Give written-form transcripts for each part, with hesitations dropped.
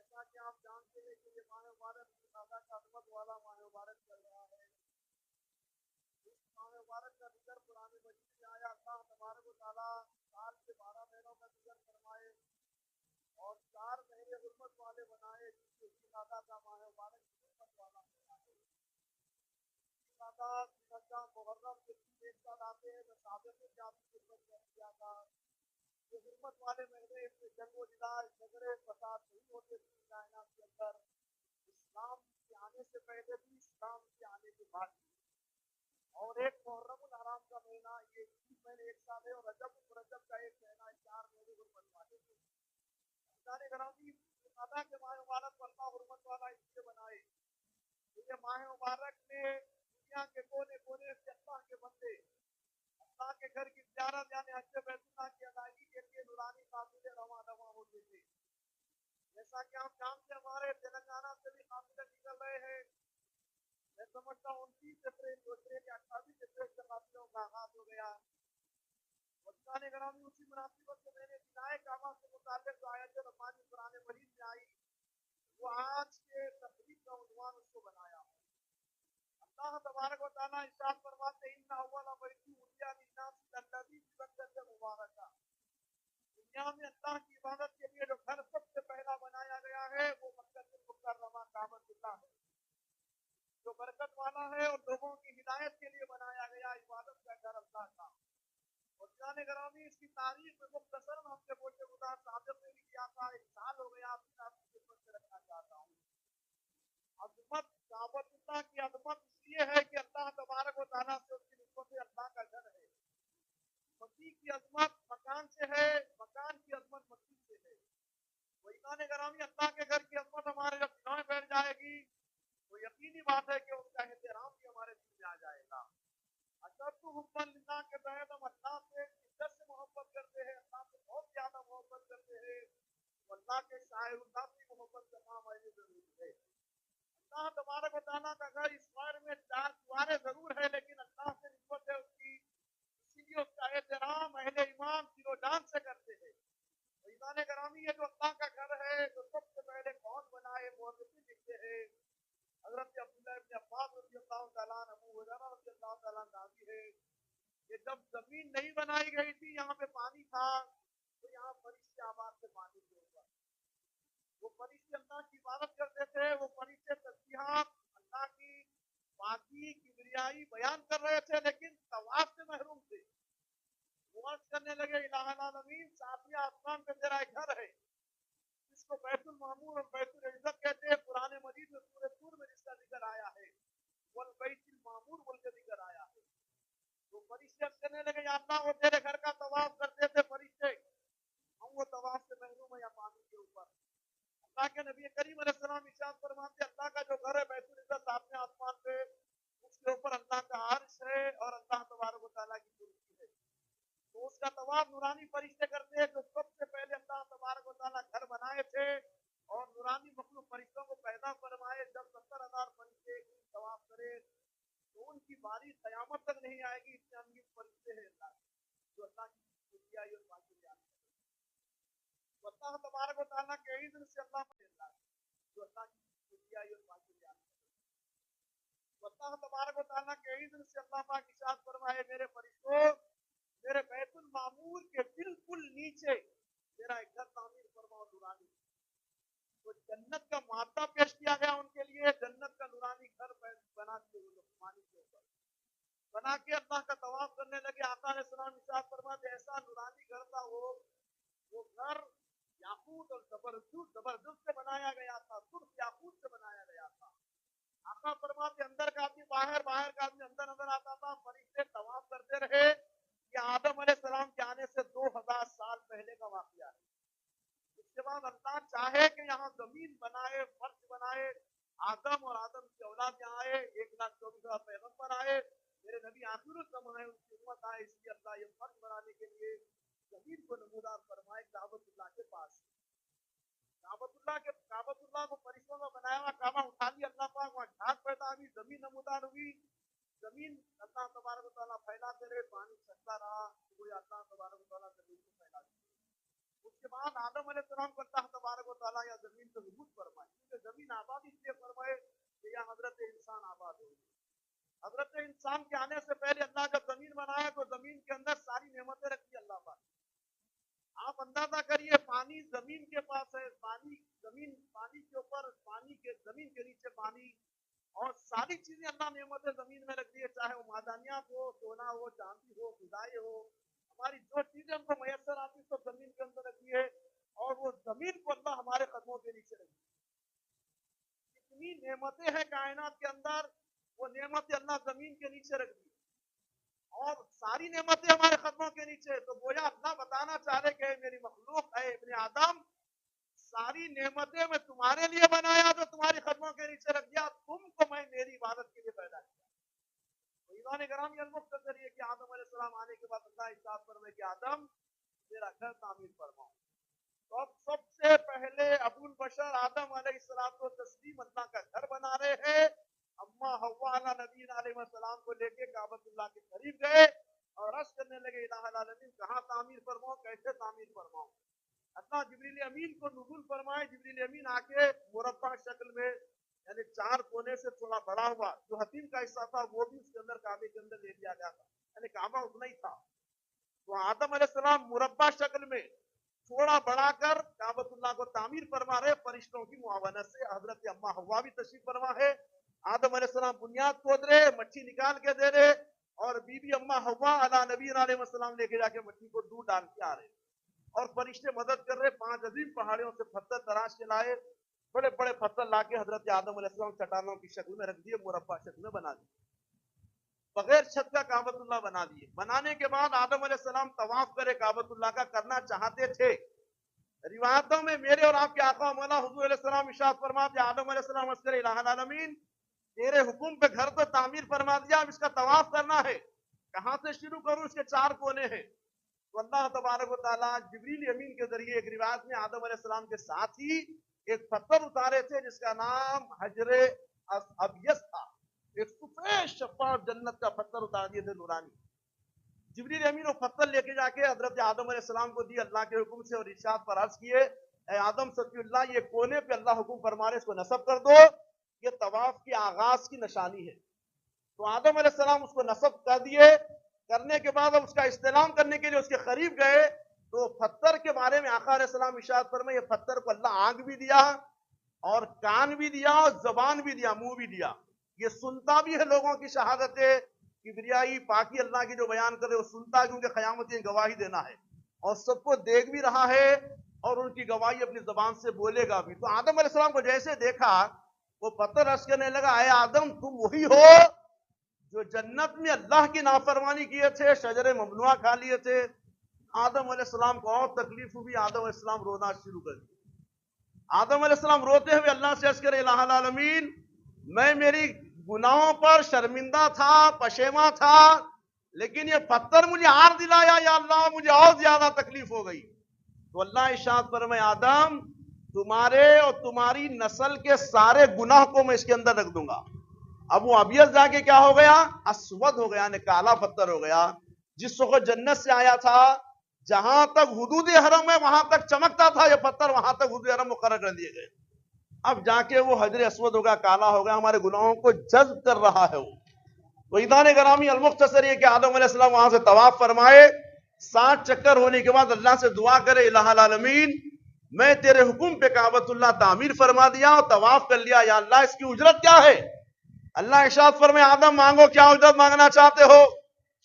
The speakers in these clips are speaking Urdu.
جیسا کہ آپ جانتے ہیں کہ یہ ماہ مبارک زیادہ کا عظمت والا ماہ مبارک چل رہا ہے. اس ماہ مبارک کا ذکر قرآن مجید میں آیا. اللہ تبارک و تعالیٰ سال کے 12 مہینوں کا ذکر فرمائے اور 4 مہینے حرمت والے بنائے جس سے زیادہ کا ماہ مبارک حرمت والا بنائے. زیادہ محرم کے 1 سال آتے ہیں تو صحابہ نے کیا حرمت کر دیا تھا. یہ حرمت والے مہینے میں جنگ و جدال جھگڑے فساد نہیں ہوتے تھے کائنات کے اندر. اسلام کے آنے سے پہلے بھی اسلام کے آنے کے بعد بھی. اور ایک محرم الحرام کا مہینہ یہ 20 مہینے 1 سال ہے اور رجب کا ایک مہینہ 4 مہینے حرمت والے تھے. اللہ گرامی زیادہ کے ماہ مبارک پر اللہ حرمت والا اس لیے بنائے. یہ ماہ مبارک میں دنیا کے کونے کونے سے اللہ کے بندے اللہ کے گھر کی زیارت یعنی حج بیت اللہ کی ادائیگی کے لیے نورانی قافلے رواں ہوتے تھے. جیسا کہ آپ جانتے ہیں ہمارے تلنگانہ سے بھی قافلے نکل رہے ہیں. میں سمجھتا ہوں 29 اپریل یا 28 اپریل سے قافلوں کا آغاز ہو گیا. وطن گرامی اسی مناسبت سے میں نے بنائے کعبہ سے متعلق جو آیت ربانی قرآن مجید میں آئی وہ آج کے تقریب کا عنوان اس کو بنایا. اللہ تبارک و تعالیٰ ارشاد فرماتے ہیں ان اول بیت وضع للناس الذی ببکۃ مبارکہ. دنیا میں اللہ کی عبادت کے لیے جو گھر سب سے پہلا بنایا گیا ہے وہ مکہ المکرمہ کعبۃ اللہ ہے جو برکت والا ہے اور لوگوں کی ہدایت کے لیے بنایا گیا عبادت کا گھر اللہ کا. اور جان گرامی اس کی تاریخ میں مختصر ہم سے بولتے خدا صادق نے بھی کیا تھا. 1 سال ہو گیا آپ کی خدمت میں رکھنا چاہتا ہوں. عظمت کعبۃ اللہ کی عظمت اس لیے ہے کہ اللہ تبارک و تعالیٰ سے اس کی نسبت سے اللہ کا گھر ہے. مسیح کی عظمت مکان سے ہے, مکان کی عظمت مسیح سے ہے. وہ ایمان گرامی اللہ کے گھر کی عظمت ہمارے جب دلوں میں بیٹھ جائے گی تو یقینی بات ہے کہ اس کا احترام بھی ہمارے دل میں آ جائے گا. اشد حب اللہ کے تحت ہم اللہ سے شدت سے محبت کرتے ہیں, اللہ سے بہت زیادہ محبت کرتے ہیں. اللہ کے شاعر اللہ کی محبت کرنا ہمارے ضروری ہے. اللہ تبارک و تعالیٰ کا گھر اس غیر میں 4 دیواریں ضرور ہے لیکن اللہ سے نسبت ہے اس کی, اسی لیے اس کا احترام اہل ایمان دل و جان سے کرتے ہیں. ایمان گرامی یہ جو اللہ کا گھر ہے تو سب سے پہلے کون بنائے مورخین لکھتے ہیں حضرت عبداللہ ابن عباس رضی اللہ تعالیٰ عنہ, ابو ہریرہ رضی اللہ تعالیٰ عنہ راوی ہے کہ جب زمین نہیں بنائی گئی تھی یہاں پہ پانی تھا تو یہاں فرشتے آباد سے پانی کے اوپر وہ فرشتے اللہ کی عبادت کرتے تھے. وہ فرشتے تسبیحات اللہ کی پاکی کبریائی بیان کر رہے تھے لیکن ثواب سے محروم تھے. وہ عرض کرنے لگے الہ العالمین ساتویں آسمان پہ تیرا ایک گھر ہے جس کو بیت المعمور اور بیت العزت کہتے ہیں. قرآن مجید میں سورہ طور میں جس کا ذکر آیا ہے والبیت المعمور بول کے ذکر آیا ہے. تو فرشتے عرض کرنے لگے یا اللہ وہ تیرے گھر کا طواف کرتے تھے فرشتے, ہم وہ طواف سے محروم ہیں یا پانی کے اوپر. اللہ کے نبی کریم علیہ السلام ارشاد فرماتے اللہ کا جو گھر ہے بیت العزت آپ نے آسمان پہ اس کے اوپر اللہ کا عرش ہے اور اللہ تبارک و تعالیٰ کی کرسی ہے. تو اس کا طواف نورانی فرشتے کرتے ہیں جو سب سے پہلے اللہ تبارک و تعالیٰ گھر بنائے تھے اور نورانی مخلوق فرشتوں کو پیدا فرمائے. جب 70,000 فرشتے طواف کرے تو ان کی باری قیامت تک نہیں آئے گی. اتنے انگیز فرشتے ہیں اللہ جو اللہ کی کرسیائی اور باقی جانتے ہیں. اللہ تبارک و تعالیٰ کے عزن سے اللہ اللہ جو اللہ کی کرسیائی اور باقی جانتے ہیں. اللہ تبارک و تعالیٰ کے عزن سے اللہ پاک ارشاد فرمائے میرے فرشتوں میرے بیت المعمور کے بالکل نیچے میرا ایک گھر تعمیر فرماؤ نورانی. تو جنت کا مادہ پیش کیا گیا ان کے لیے. جنت کا نورانی گھر بنا کے پانی کے اوپر بنا کے اللہ کا طواف کرنے لگے. آقا علیہ السلام ارشاد فرماتے ایسا نورانی گھر تھا وہ گھر یاقوت اور زبردست سے بنایا گیا تھا, سرخ یاقوت سے بنایا گیا تھا. آقا فرماتے اندر کا آدمی باہر, باہر کا آدمی اندر نظر آتا تھا. فرشتے طواف کرتے رہے. یہ آدم علیہ السلام کے آنے سے 2000 سال پہلے کا واقعہ ہے. اس کے بعد اللہ چاہے کہ یہاں زمین بنائے, فرش بنائے, آدم اور آدم کی اولاد یہاں آئے, 1,24,000 پیغمبر آئے, میرے نبی آخر الزمان آئے, ان کی امت آئے. اس لیے اللہ یہ فرش بنانے کے لیے زمین کو نمودار فرمائے کعبۃ اللہ کے پاس. کعبۃ اللہ کو فرشتوں کا بنایا ہوا کعبہ اٹھا لیا اللہ پاک, وہاں جھاگ پیدا ہوئی, زمین نمودار ہوئی. زمین اللہ تبارک و تعالیٰ پھیلاتے رہے, پانی چلتا رہا. وہ اللہ تبارک و تعالیٰ زمین کو پھیلا دیا. اس کے بعد بعد آدم علیہ السلام کو اللہ تبارک و تعالیٰ یا زمین سے حبوط فرمائے، کیونکہ زمین آباد اس لیے فرمائے کہ یہاں حضرت انسان آباد ہو. حضرت انسان کے آنے سے پہلے اللہ جب زمین بنایا تو زمین کے اندر ساری نعمتیں رکھی اللہ پاک. آپ اندازہ کریے پانی زمین کے پاس ہے، پانی زمین، پانی کے اوپر، پانی کے زمین کے نیچے پانی، اور ساری چیزیں اللہ نعمتیں زمین میں رکھ دی ہے، چاہے وہ معدنیات ہو، سونا ہو، چاندی ہو، غذائیں ہو، ہماری جو چیزیں ہم کو میسر آتی سب زمین کے اندر رکھی ہے، اور وہ زمین کو اللہ ہمارے قدموں کے نیچے رکھی ہے. اتنی نعمتیں ہیں کائنات کے اندر، وہ نعمتیں اللہ زمین کے نیچے رکھ دی اور ساری نعمتیں ہمارے قدموں کے نیچے. تو گویا اللہ بتانا چاہ رہے کہ میری مخلوق ہے ابن آدم، ساری نعمتیں میں تمہارے لیے بنایا جو تمہاری قدموں کے نیچے رکھ دیا، تم کو میں میری عبادت کے لیے پیدا کیا. تو ایمان گرامی المختصر یہ کہ آدم علیہ السلام آنے کے بعد اللہ ارشاد فرمائے کہ آدم میرا گھر تعمیر فرماؤ. تو اب سب سے پہلے ابو البشر آدم علیہ السلام کو تسلیم اللہ کا گھر بنا رہے ہیں. اما حوا علیہ نبی علیہ السلام کو لے کے کعبۃ اللہ کے قریب گئے اور عرض کرنے لگے الہ العالمین کہاں تعمیر فرماؤ، کیسے تعمیر فرماؤں. اللہ جبریل امین کو نزول فرمائے. جبریل امین آ کے مربع شکل میں یعنی 4 کونے سے تھوڑا بڑا ہوا جو حتیم کا حصہ تھا وہ بھی اس کے اندر کعبے کے اندر لے لیا گیا تھا، یعنی کعبہ اتنا ہی تھا. تو آدم علیہ السلام مربع شکل میں تھوڑا بڑا کر کعبۃ اللہ کو تعمیر فرما رہے. فرشتوں کی معاونت سے حضرت اما حوا بھی تشریف فرما ہے. آدم علیہ السلام بنیاد کھود رہے، مٹی نکال کے دے رہے، اور بی بی اما حوا علی نبی علیہ السلام لے کے جا کے مٹی کو دور ڈال کے آ رہے، اور فرشتے مدد کر رہے. 5 عظیم پہاڑیوں سے پتھر تراش کے لائے، بڑے بڑے پتھر لا کے حضرت آدم علیہ السلام چٹانوں کی شکل میں رکھ دیے، مربع شکل میں بنا دیے، بغیر چھت کا کعبۃ اللہ بنا دیے. بنانے کے بعد آدم علیہ السلام طواف کرے کعبۃ اللہ کا، کرنا چاہتے تھے. روایتوں میں میرے اور آپ کے آقا مولا حضور علیہ السلام ارشاد فرماتے آدم علیہ السلام عرض کرے الہ العالمین تیرے حکم پہ گھر تو تعمیر فرما دیا، اب اس کا طواف کرنا ہے، کہاں سے شروع کروں، اس کے 4 کونے ہیں. تو اللہ تبارک و تعالیٰ جبریل امین کے ذریعے ایک روایت میں آدم علیہ السلام کے ساتھ ہی ایک پتھر اتارے تھے جس کا نام حجر ابیض تھا. ایک سفید شفاف جنت کا پتھر اتار دیے تھے نورانی. جبریل امین وہ پتھر لے کے جا کے حضرت آدم علیہ السلام کو دی اللہ کے حکم سے، اور ارشاد پر عرض کیے اے آدم صفی اللہ یہ کونے پہ اللہ حکم فرما رہے اس کو نصب کر دو، یہ طواف کے آغاز کی نشانی ہے. تو آدم علیہ السلام اس کو نصب کر دیے. کرنے کے بعد اب اس کا استعلام کرنے کے لیے اس کے قریب گئے تو پتھر کے بارے میں آقا علیہ السلام ارشاد فرمائے یہ پتھر کو اللہ آنکھ بھی دیا اور کان بھی دیا اور زبان بھی دیا، منہ بھی دیا. یہ سنتا بھی ہے لوگوں کی شہادت کبریائی پاکی اللہ کی جو بیان کرے، وہ سنتا ہے کیونکہ قیامت میں گواہی دینا ہے، اور سب کو دیکھ بھی رہا ہے اور ان کی گواہی اپنی زبان سے بولے گا بھی. تو آدم علیہ السلام کو جیسے دیکھا وہ پتھر عرض کرنے لگا اے آدم تم وہی ہو جو جنت میں اللہ کی نافرمانی کیے تھے، شجر ممنوعہ کھا لیے تھے. آدم علیہ السلام کو اور تکلیف ہوئی، آدم علیہ السلام رونا شروع کر دیا. آدم علیہ السلام روتے ہوئے اللہ سے عرض کرے الہ العالمین میں میری گناہوں پر شرمندہ تھا، پشیماں تھا، لیکن یہ پتھر مجھے آر دلایا یا اللہ مجھے اور زیادہ تکلیف ہو گئی. تو اللہ ارشاد فرمائے آدم تمہارے اور تمہاری نسل کے سارے گناہ کو میں اس کے اندر رکھ دوں گا. اب وہ ابیض جا کے کیا ہو گیا، اسود ہو گیا، یعنی کالا پتھر ہو گیا. جس وقت جنت سے آیا تھا جہاں تک حدود حرم ہے وہاں تک چمکتا تھا یہ پتھر، وہاں تک حدود حرم مقرر کر دیے گئے. اب جا کے وہ حجر اسود ہو گیا، کالا ہو گیا، ہمارے گناہوں کو جذب کر رہا ہے وہ. تو عیدان گرامی المختصر یہ کہ آدم علیہ السلام وہاں سے طواف فرمائے. 7 چکر ہونے کے بعد اللہ سے دعا کرے الہ العالمین میں تیرے حکم پہ کعبۃ اللہ تعمیر فرما دیا اور طواف کر لیا، یا اللہ اس کی اجرت کیا ہے؟ اللہ ارشاد فرمائے آدم مانگو کیا اجرت مانگنا چاہتے ہو.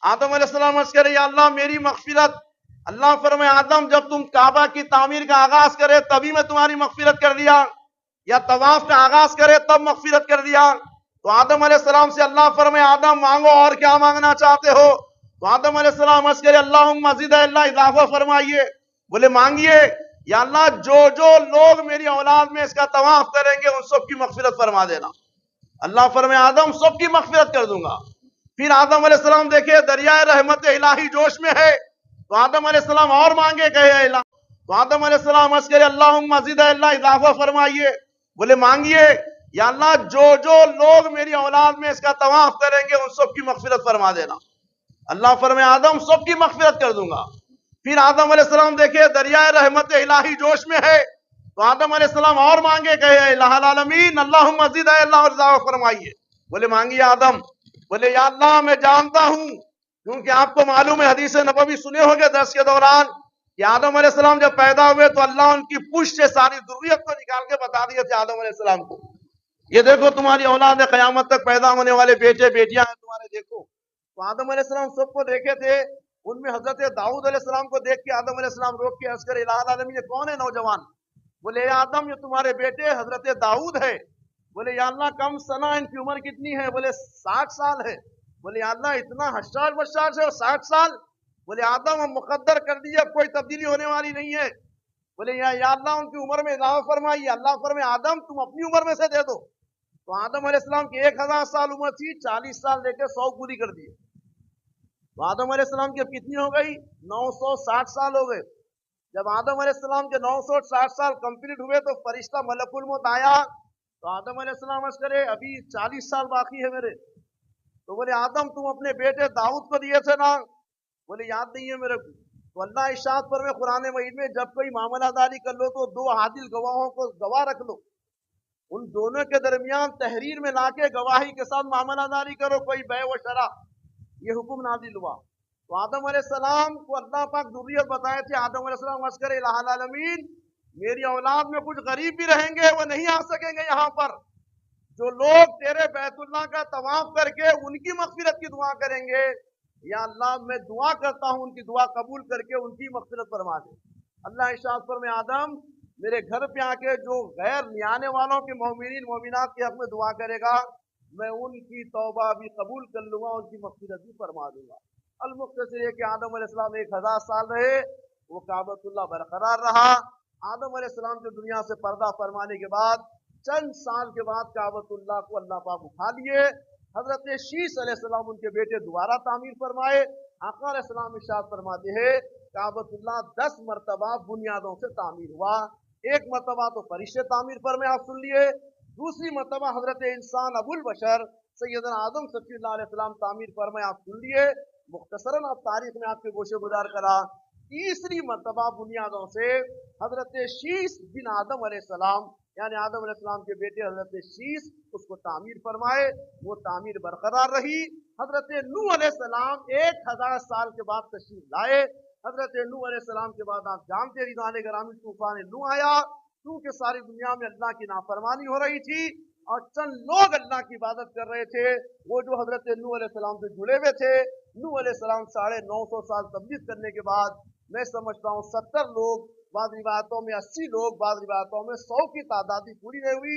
آدم علیہ السلام عرض کرے یا اللہ میری مغفرت. اللہ فرمائے آدم جب تم کعبہ کی تعمیر کا آغاز کرے تبھی میں تمہاری مغفرت کر دیا، یا طواف کا آغاز کرے تب مغفرت کر دیا. تو آدم علیہ السلام سے اللہ فرمائے آدم مانگو اور کیا مانگنا چاہتے ہو. تو آدم علیہ السلام عرض کرے اللہم زد اللہ اضافہ فرمائیے. بولے مانگیے یا اللہ جو لوگ میری اولاد میں اس کا طواف کریں گے ان سب کی مغفرت فرما دینا. اللہ فرمائے آدم سب کی مغفرت کر دوں گا. پھر آدم علیہ السلام دیکھے دریائے رحمت الہی جوش میں ہے تو آدم علیہ السلام اور مانگے کہے الہ. تو آدم علیہ السلام عرض کرے اللہم زد اللہ اضافہ فرمائیے. بولے مانگیے یا اللہ جو لوگ میری اولاد میں اس کا طواف کریں گے ان سب کی مغفرت فرما دینا. اللہ فرمائے آدم سب کی مغفرت کر دوں گا. پھر آدم علیہ السلام دیکھے دریائے رحمت الہی جوش میں ہے، تو آدم علیہ السلام اور مانگے، کہے الہ العالمین اللہم مزید اے اللہ اور اضافہ فرمائیے. بولے مانگیے آدم. بولے یا اللہ میں جانتا ہوں، کیونکہ آپ کو معلوم ہے حدیث نبوی سنے ہوگے درس کے دوران کہ آدم علیہ السلام جب پیدا ہوئے تو اللہ ان کی پشت سے ساری ذریت کو نکال کے بتا دیے تھے آدم علیہ السلام کو، یہ دیکھو تمہاری اولاد ہے، قیامت تک پیدا ہونے والے بیٹے بیٹیاں ہیں تمہارے، دیکھو. تو آدم علیہ السلام سب کو دیکھے تھے، ان میں حضرت داؤد علیہ السلام کو دیکھ کے آدم علیہ السلام روک کے عرض کرے الہ العالمین یہ کون ہے نوجوان؟ بولے یا آدم یہ تمہارے بیٹے حضرت داؤد ہے. بولے یا اللہ کم سنا ان کی عمر کتنی ہے؟ بولے 60 سال ہے. بولے یا اللہ اتنا حشاش بشاش ہے اور 60 سال؟ بولے آدم ہم مقدر کر دیا کوئی تبدیلی ہونے والی نہیں ہے. بولے یا اللہ ان کی عمر میں اضافہ فرمائیے. اللہ فرمائے آدم تم اپنی عمر میں سے دے دو. تو آدم علیہ السلام کی 1000 سال عمر تھی، 40 سال لے کے 100 پوری کر دیے. تو آدم علیہ السلام کی اب کتنی ہو گئی؟ 960 سال ہو گئے. جب آدم علیہ السلام کے 960 سال کمپلیٹ ہوئے تو فرشتہ ملک الموت آیا. تو آدم علیہ السلام عرض کرے ابھی 40 سال باقی ہے میرے. تو بولے آدم تم اپنے بیٹے داؤد کو دیے تھے نا؟ بولے یاد نہیں ہے میرے کو. تو اللہ ارشاد فرمائے قرآن مجید میں جب کوئی معاملہ داری کر لو تو 2 عادل گواہوں کو گواہ رکھ لو، ان دونوں کے درمیان تحریر میں لا کے گواہی کے ساتھ معاملہ داری کرو، کوئی بے و شرع. یہ حکم نازل ہوا. تو آدم علیہ السلام کو اللہ پاک ذریت بتائے تھے. آدم علیہ السلام عرض کرے الہ العالمین میری اولاد میں کچھ غریب بھی رہیں گے، وہ نہیں آ سکیں گے یہاں پر. جو لوگ تیرے بیت اللہ کا طواف کر کے ان کی مغفرت کی دعا کریں گے، یا اللہ میں دعا کرتا ہوں ان کی دعا قبول کر کے ان کی مغفرت فرما دے. اللہ ارشاد فرمائے آدم میرے گھر پہ آ کے جو غیر نیانے والوں کے مومنین مومنات کے حق میں دعا کرے گا میں ان کی توبہ بھی قبول کر لوں گا، ان کی مغفرت بھی فرما دوں گا. المختصر یہ کہ آدم علیہ السلام 1000 سال رہے، وہ کعبۃ اللہ برقرار رہا. آدم علیہ السلام کے دنیا سے پردہ فرمانے کے بعد چند سال کے بعد کعبۃ اللہ کو اللہ پاک اٹھا لیے. حضرت شیش علیہ السلام ان کے بیٹے دوبارہ تعمیر فرمائے. آقا علیہ السلام ارشاد فرماتے ہیں کعبۃ اللہ 10 مرتبہ بنیادوں سے تعمیر ہوا. ایک مرتبہ تو فرشتے تعمیر فرمائے آپ سن لیے، دوسری مرتبہ حضرت انسان ابو البشر سیدنا آدم صفی اللہ علیہ السلام تعمیر فرمائے آپ سن لیے. مختصراً آپ تاریخ میں آپ کے گوشے گزار کرا. تیسری مرتبہ بنیادوں سے حضرت شیش بن آدم علیہ السلام یعنی آدم علیہ السلام کے بیٹے حضرت شیش اس کو تعمیر فرمائے. وہ تعمیر برقرار رہی. حضرت نوح علیہ السلام 1000 سال کے بعد تشریف لائے. حضرت نوح علیہ السلام کے بعد آپ جانتے رضوان گرامی طوفان نوح آیا، کیونکہ ساری دنیا میں اللہ کی نافرمانی ہو رہی تھی اور چند لوگ اللہ کی عبادت کر رہے تھے، وہ جو حضرت نوح علیہ السلام سے جڑے ہوئے تھے. نوح علیہ السلام 950 سال تبلیغ کرنے کے بعد میں سمجھتا ہوں 70 لوگ، بعض روایتوں میں 80 لوگ، بعض روایتوں میں 100 کی تعداد بھی پوری نہیں ہوئی،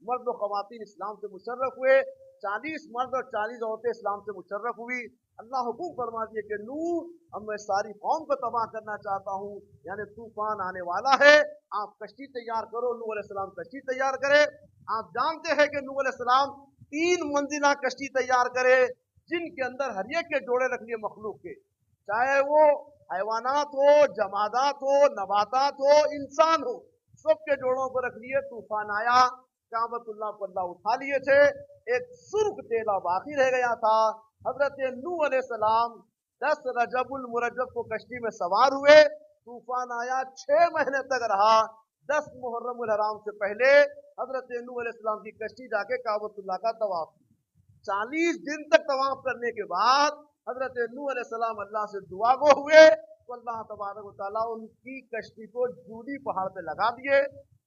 مرد و خواتین اسلام سے مشرف ہوئے. 40 مرد اور 40 عورتیں اسلام سے مشرف ہوئی. اللہ حکم فرما دیے کہ نوح اب میں ساری قوم کو تباہ کرنا چاہتا ہوں، یعنی طوفان آنے والا ہے، آپ کشتی تیار کرو. نوح علیہ السلام کشتی تیار کرے. آپ جانتے ہیں کہ نوح علیہ السلام 3 منزلہ کشتی تیار کرے جن کے اندر ہر ایک کے جوڑے رکھ لیے مخلوق کے، چاہے وہ حیوانات ہو، جمادات ہو، نباتات ہو، انسان ہو، سب کے جوڑوں کو رکھ لیے. طوفان آیا، کعبۃ اللہ کو اللہ اٹھا لیے تھے، ایک سرخ تیلا باقی رہ گیا تھا. حضرت نوح علیہ السلام 10 رجب المرجب کو کشتی میں سوار ہوئے. طوفان آیا، 6 مہینے تک رہا. 10 محرم الحرام سے پہلے حضرت نوح علیہ السلام کی کشتی جا کے کعبۃ اللہ کا طواف کی. 40 دن تک طواف کرنے کے بعد حضرت نوح علیہ السلام اللہ سے دعا گو ہوئے تو اللہ تبارک و تعالیٰ ان کی کشتی کو جودی پہاڑ پہ لگا دیے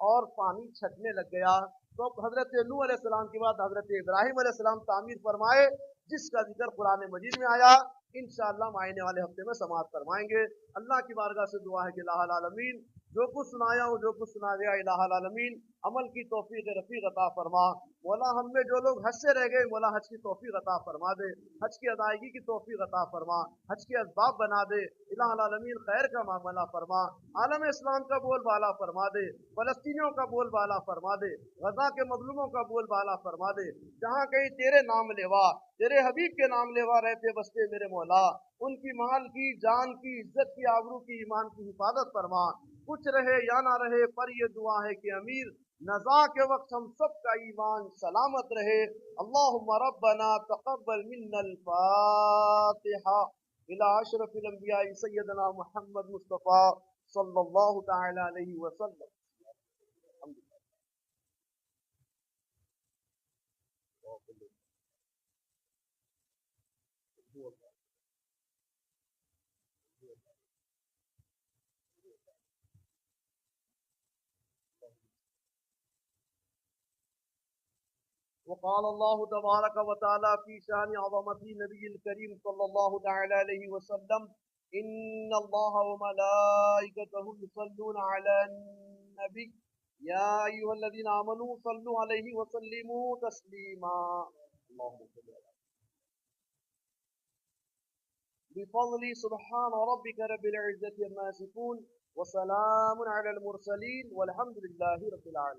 اور پانی چھٹنے لگ گیا. تو حضرت نوح علیہ السلام کے بعد حضرت ابراہیم علیہ السلام تعمیر فرمائے، جس کا ذکر قرآن مجید میں آیا. انشاءاللہ ہم آنے والے ہفتے میں سماعت فرمائیں گے. اللہ کی بارگاہ سے دعا ہے کہ الہ العالمین جو کچھ سنایا ہوں، جو کچھ سنا گیا، الہ العالمین عمل کی توفیق رفیق عطا فرما. مولا ہم میں جو لوگ حج سے رہ گئے مولا حج کی توفیق عطا فرما دے، حج کی ادائیگی کی توفیق عطا فرما، حج کے اسباب بنا دے. الہ العالمین خیر کا معاملہ فرما، عالم اسلام کا بول بالا فرما دے، فلسطینیوں کا بول بالا فرما دے، غزہ کے مظلوموں کا بول بالا فرما دے. جہاں کہیں تیرے نام لیوا، تیرے حبیب کے نام لیوا رہتے بستے میرے مولا، ان کی مال کی، جان کی، عزت کی، آبرو کی، ایمان کی حفاظت فرما. کچھ رہے یا نہ رہے پر یہ دعا ہے کہ امیر نزا کے وقت ہم سب کا ایمان سلامت رہے. اللہم ربنا تقبل منا الفاتحہ. إلى أشرف الأنبياء سيدنا محمد مصطفى صلى الله تعالى عليه وسلم. الحمد لله. وقال الله تبارك وتعالى في شان عظمة النبي الكريم صلى الله تعالى عليه وسلم: إن الله وملائكته يصلون على النبي يا أيها الذين آمنوا صلوا عليه وسلموا تسليما. اللهم صل على بفضل سبحان ربك رب العزة عما يصفون وسلام على المرسلين والحمد لله رب العالمين.